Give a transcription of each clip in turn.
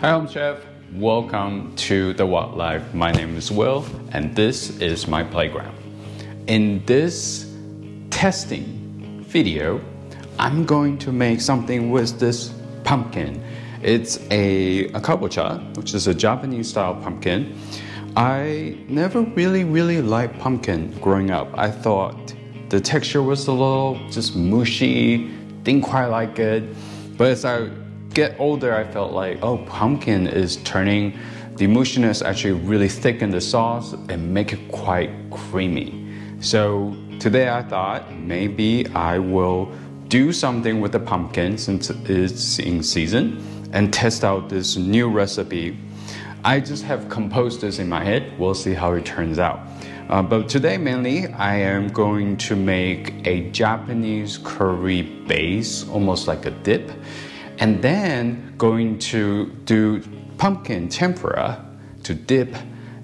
Hi, Home Chef. Welcome to the What Life. My name is Will, and this is my playground. In this testing video, I'm going to make something with this pumpkin. It's a kabocha, which is a Japanese-style pumpkin. I never really liked pumpkin growing up. I thought the texture was a little just mushy, didn't quite like it. But as I get older, I felt like, oh, pumpkin is turning the mushiness actually really thicken the sauce and make it quite creamy. So today I thought maybe I will do something with the pumpkin since it's in season and test out this new recipe. I just have composed this in my head. We'll see how it turns out. But today mainly I am going to make a Japanese curry base, almost like a dip. And then going to do pumpkin tempura to dip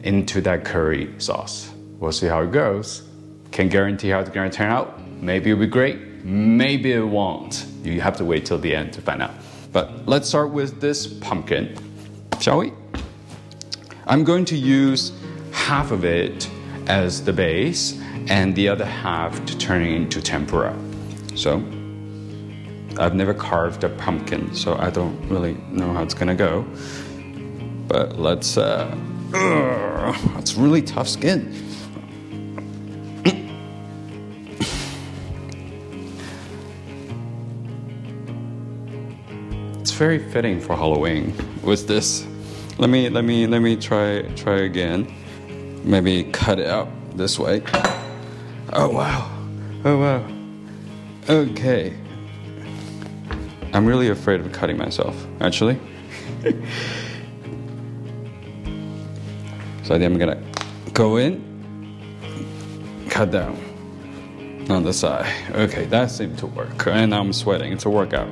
into that curry sauce. We'll see how it goes. Can't guarantee how it's going to turn out. Maybe it'll be great, maybe it won't. You have to wait till the end to find out. But let's start with this pumpkin, shall we? I'm going to use half of it as the base and the other half to turn it into tempura. So I've never carved a pumpkin, so I don't really know how it's gonna go. But let's, it's really tough skin. It's very fitting for Halloween with this. Let me try again. Maybe cut it out this way. Oh wow. Okay. I'm really afraid of cutting myself, actually. So I think I'm gonna go in, cut down on the side. Okay, that seemed to work. And now I'm sweating, it's a workout.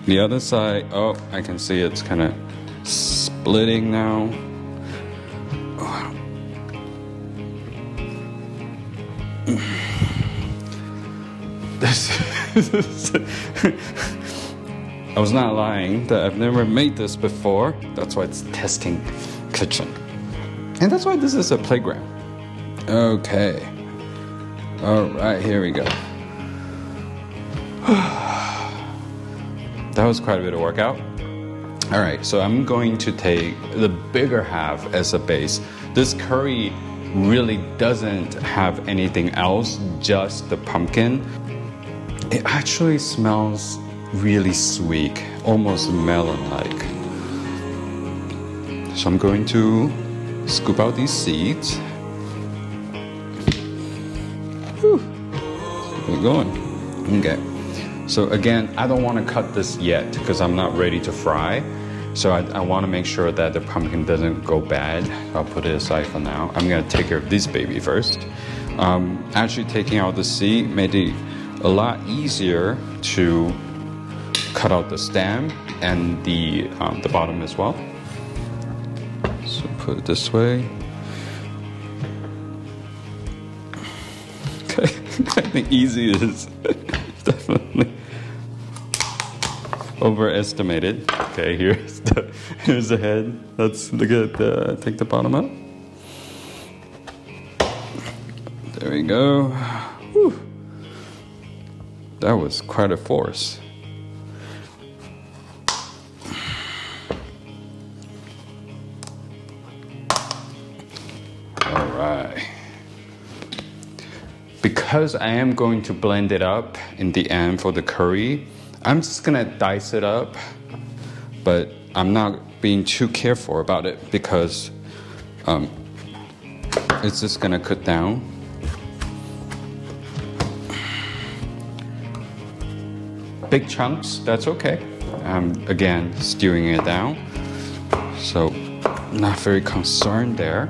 The other side, oh, I can see it's kind of splitting now. I was not lying that I've never made this before. That's why it's testing kitchen. And that's why this is a playground. Okay. Alright, here we go. That was quite a bit of workout. Alright, so I'm going to take the bigger half as a base. This curry really doesn't have anything else, just the pumpkin. It actually smells really sweet, almost melon-like. So I'm going to scoop out these seeds. Whew. Keep it going. Okay. So again, I don't want to cut this yet because I'm not ready to fry. So I want to make sure that the pumpkin doesn't go bad. I'll put it aside for now. I'm going to take care of this baby first. Actually taking out the seed made it a lot easier to cut out the stem and the bottom as well. So put it this way. Okay, I think easy is definitely overestimated. Okay, here's the head. Let's look at take the bottom out. There we go. Whew. That was quite a force. All right. Because I am going to blend it up in the end for the curry, I'm just gonna dice it up, but I'm not being too careful about it because it's just gonna cut down. Big chunks, that's okay. Again, stewing it down. So, not very concerned there.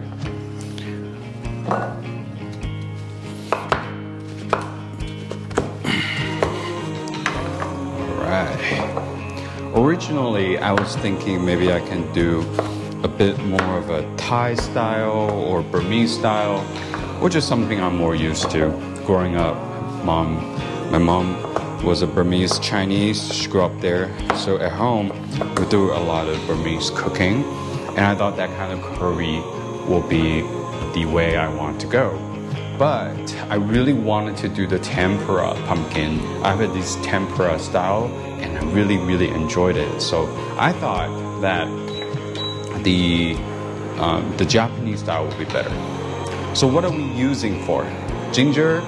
Alright. Originally, I was thinking maybe I can do a bit more of a Thai style or Burmese style, which is something I'm more used to. Growing up, my mom was a Burmese Chinese. She grew up there. So at home, we do a lot of Burmese cooking, and I thought that kind of curry will be the way I want to go. But I really wanted to do the tempura pumpkin. I've had this tempura style, and I really enjoyed it. So I thought that the Japanese style would be better. So what are we using for? Ginger,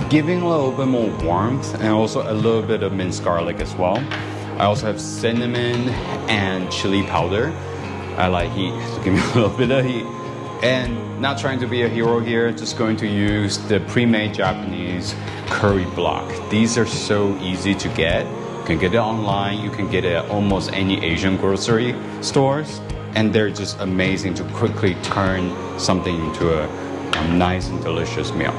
giving a little bit more warmth, and also a little bit of minced garlic as well. I also have cinnamon and chili powder. I like heat, so give me a little bit of heat. And not trying to be a hero here, just going to use the pre-made Japanese curry block. These are so easy to get. You can get it online, you can get it at almost any Asian grocery stores, and they're just amazing to quickly turn something into a nice and delicious meal.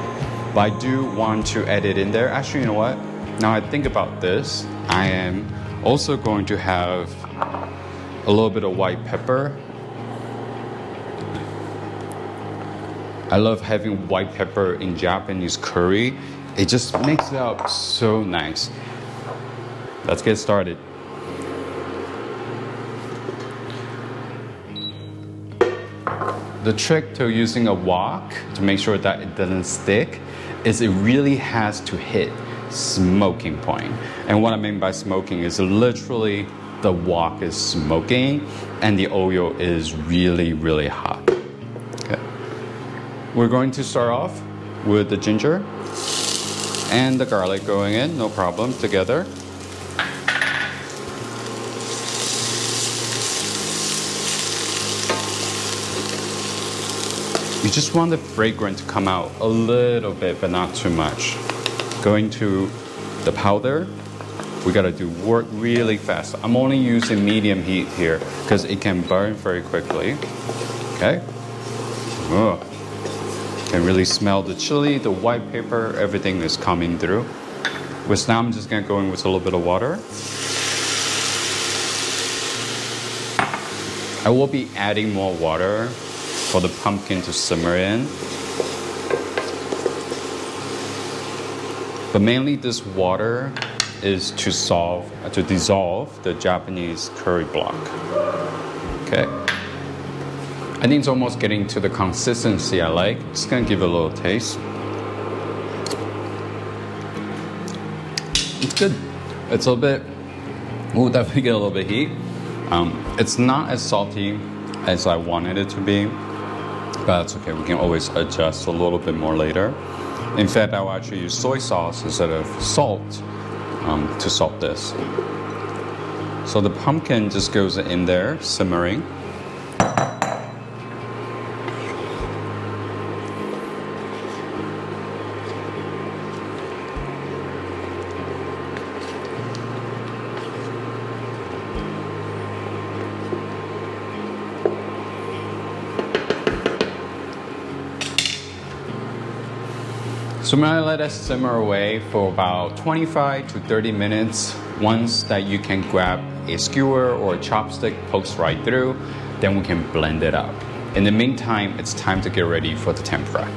But I do want to add it in there. Actually, you know what? Now I think about this, I am also going to have a little bit of white pepper. I love having white pepper in Japanese curry. It just makes it up so nice. Let's get started. The trick to using a wok to make sure that it doesn't stick is it really has to hit smoking point. And what I mean by smoking is literally the wok is smoking and the oil is really hot. Okay. We're going to start off with the ginger and the garlic going in, no problem, together. You just want the fragrance to come out a little bit, but not too much. Going to the powder, we gotta work really fast. I'm only using medium heat here because it can burn very quickly. Okay. Oh. Can really smell the chili, the white pepper, everything is coming through. With now I'm just gonna go in with a little bit of water. I will be adding more water for the pumpkin to simmer in. But mainly this water is to dissolve the Japanese curry block. Okay. I think it's almost getting to the consistency I like. Just gonna give it a little taste. It's good. It's a little bit, we'll definitely get a little bit heat. It's not as salty as I wanted it to be, but that's okay. We can always adjust a little bit more later. In fact, I will actually use soy sauce instead of salt to salt this. So the pumpkin just goes in there, simmering. So I'm gonna let it simmer away for about 25 to 30 minutes. Once that you can grab a skewer or a chopstick, pokes right through, then we can blend it up. In the meantime, it's time to get ready for the tempura.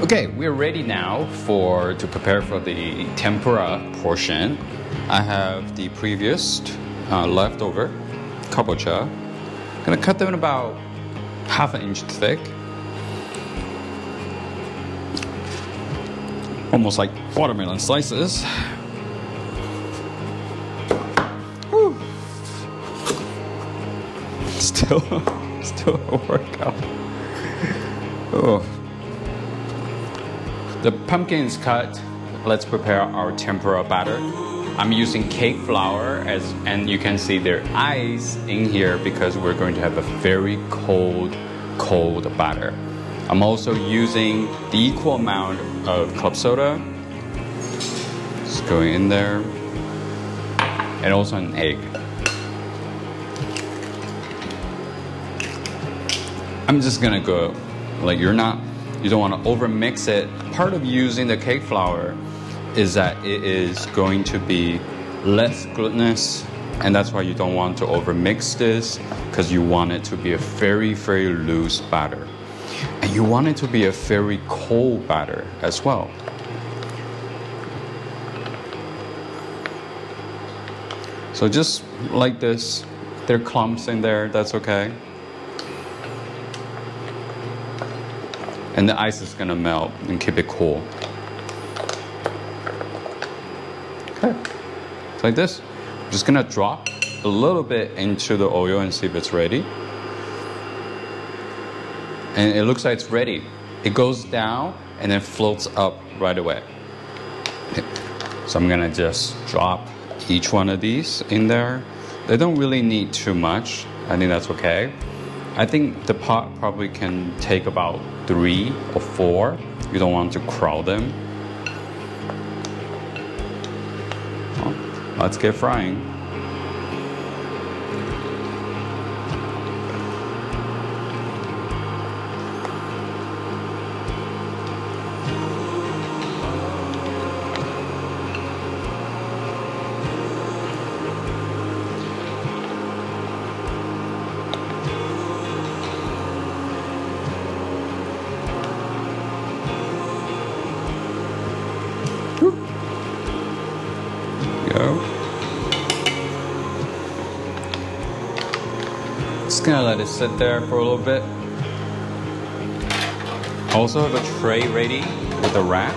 Okay, we're ready now to prepare for the tempura portion. I have the previous leftover kabocha. I'm gonna cut them about ½ inch thick. Almost like watermelon slices. Whew. Still a workout. Oh. The pumpkin is cut. Let's prepare our tempura batter. I'm using cake flour and you can see there are ice in here because we're going to have a very cold batter. I'm also using the equal amount of club soda. Just going in there. And also an egg. I'm just gonna go, like you don't wanna over mix it. Part of using the cake flour is that it is going to be less glutinous, and that's why you don't want to over mix this, because you want it to be a very loose batter. And you want it to be a very cold batter as well. So just like this, there are clumps in there, that's okay. And the ice is gonna melt and keep it cool. Okay, like this. I'm just gonna drop a little bit into the oil and see if it's ready. And it looks like it's ready. It goes down and then floats up right away. So I'm gonna just drop each one of these in there. They don't really need too much. I think that's okay. I think the pot probably can take about 3 or 4. You don't want to crowd them. Well, let's get frying. Go. Just gonna let it sit there for a little bit. I also have a tray ready with a rack,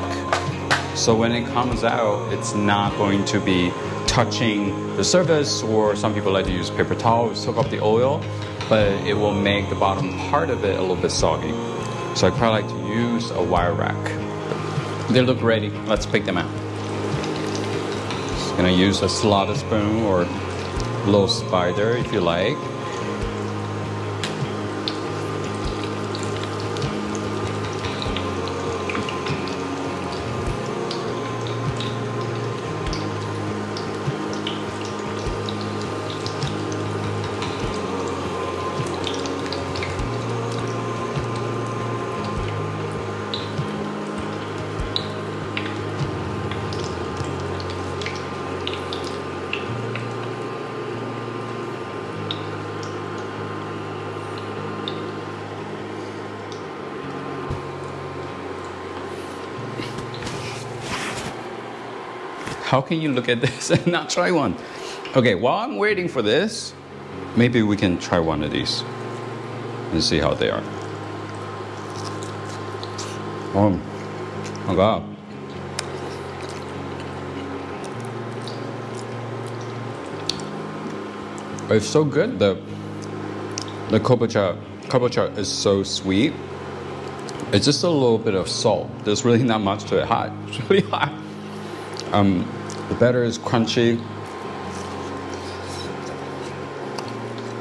so when it comes out, it's not going to be touching the surface, or some people like to use paper towel to soak up the oil, but it will make the bottom part of it a little bit soggy. So I quite like to use a wire rack. They look ready. Let's pick them out. Gonna use a slaughter spoon or little spider if you like. How can you look at this and not try one? Okay, while I'm waiting for this, maybe we can try one of these and see how they are. Oh my God. It's so good. The kabocha is so sweet. It's just a little bit of salt. There's really not much to it. Hot. It's really hot. The batter is crunchy.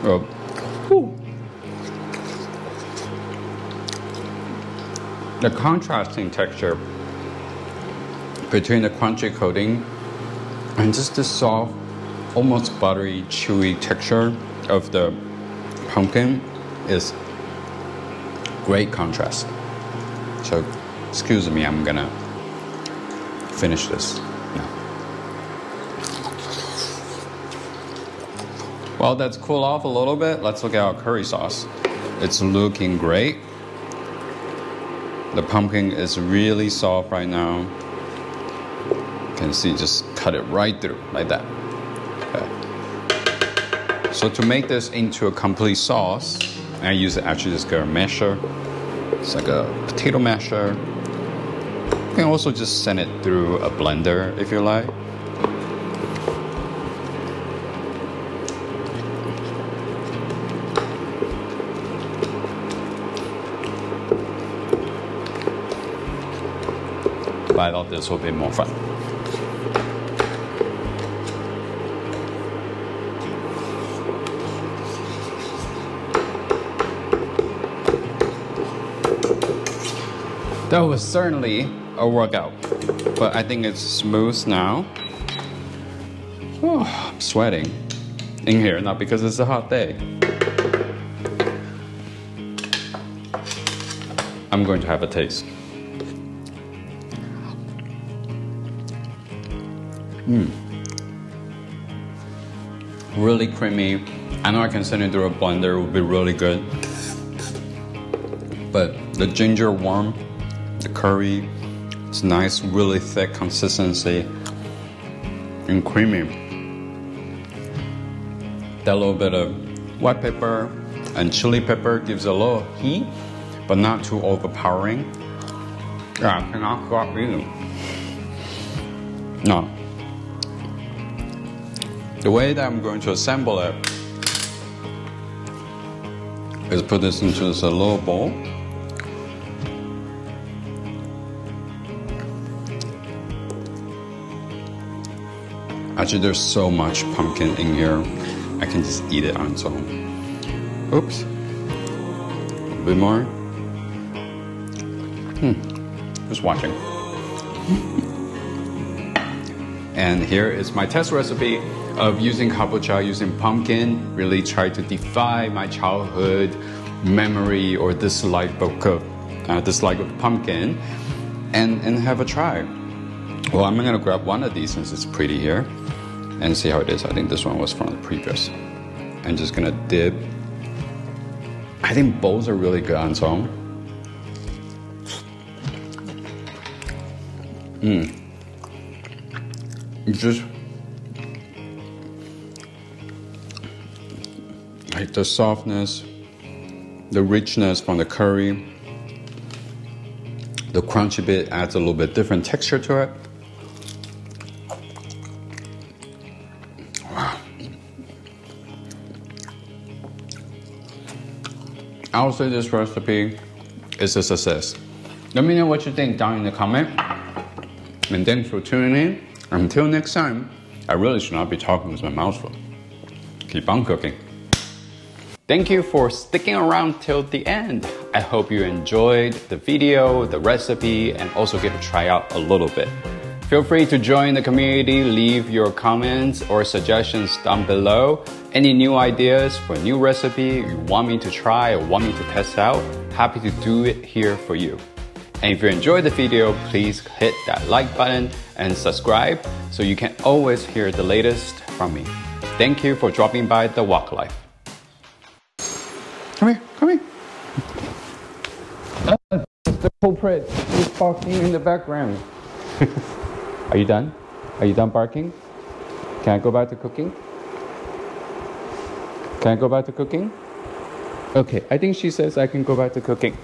Oh. The contrasting texture between the crunchy coating and just the soft, almost buttery, chewy texture of the pumpkin is great contrast. So, excuse me, I'm gonna finish this now. While that's cooled off a little bit, let's look at our curry sauce. It's looking great. The pumpkin is really soft right now. You can see, just cut it right through like that. Okay. So to make this into a complete sauce, I use actually just a masher. It's like a potato masher. You can also just send it through a blender if you like. But I thought this would be more fun. That was certainly a workout, but I think it's smooth now. Oh, I'm sweating in here, not because it's a hot day. I'm going to have a taste. Really creamy. I know I can send it through a blender, it would be really good. But the ginger warm, the curry, it's nice, really thick consistency and creamy. That little bit of white pepper and chili pepper gives a little heat, but not too overpowering. Yeah, I cannot stop eating. No. The way that I'm going to assemble it is put this into this little bowl. Actually, there's so much pumpkin in here, I can just eat it on its own. Oops. A bit more. Just watching. And here is my test recipe of using kabocha, using pumpkin. Really try to defy my childhood memory or dislike of pumpkin, and have a try. Well, I'm gonna grab one of these since it's pretty here and see how it is. I think this one was from the previous. I'm just gonna dip. I think both are really good on its own. It's just like the softness, the richness from the curry, the crunchy bit adds a little bit different texture to it. Wow. I would say this recipe is a success. Let me know what you think down in the comment. And thanks for tuning in. Until next time, I really should not be talking with my mouth full. Keep on cooking. Thank you for sticking around till the end. I hope you enjoyed the video, the recipe, and also get to try out a little bit. Feel free to join the community, leave your comments or suggestions down below. Any new ideas for a new recipe you want me to try or want me to test out, happy to do it here for you. And if you enjoyed the video, please hit that like button and subscribe so you can always hear the latest from me. Thank you for dropping by The Wok Life. Come here, come here. The culprit is barking in the background. Are you done? Are you done barking? Can I go back to cooking? Can I go back to cooking? Okay, I think she says I can go back to cooking.